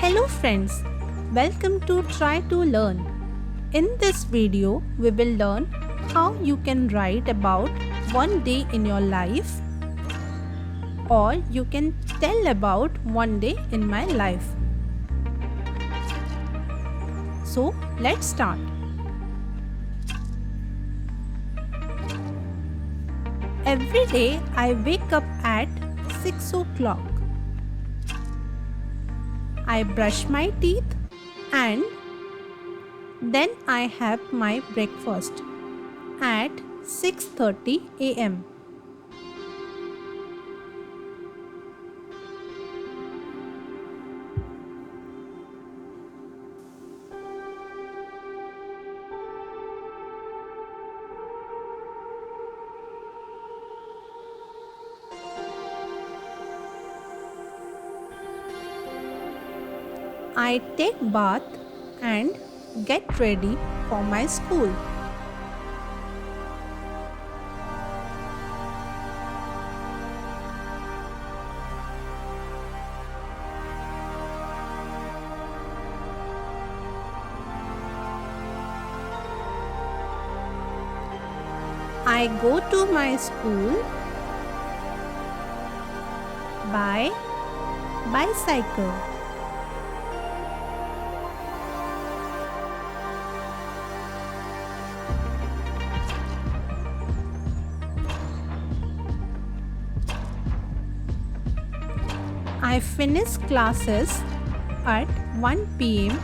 Hello friends, welcome to Try to Learn. In this video, we will learn how you can write about one day in your life, or you can tell about one day in my life. So let's start. Every day I wake up at 6 o'clock. I brush my teeth and then I have my breakfast at 6:30 a.m. I take bath and get ready for my school. I go to my school by bicycle. I finish classes at 1 p.m.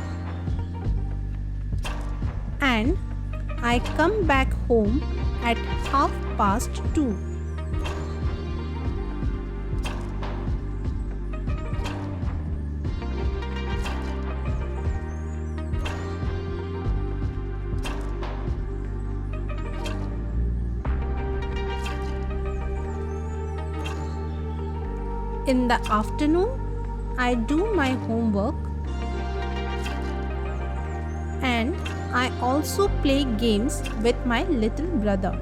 and I come back home at 2:30. In the afternoon, I do my homework and I also play games with my little brother.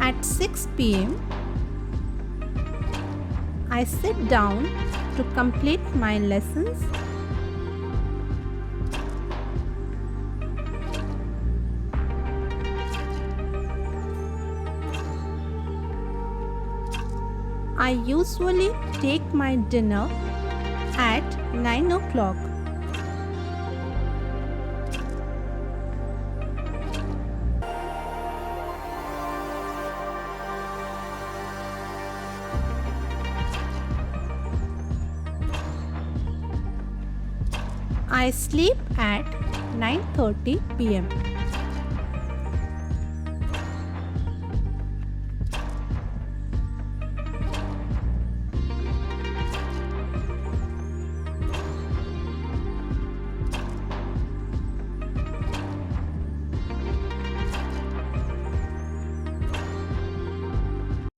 At 6 p.m., I sit down to complete my lessons. I usually take my dinner at 9 o'clock. I sleep at 9:30 p.m.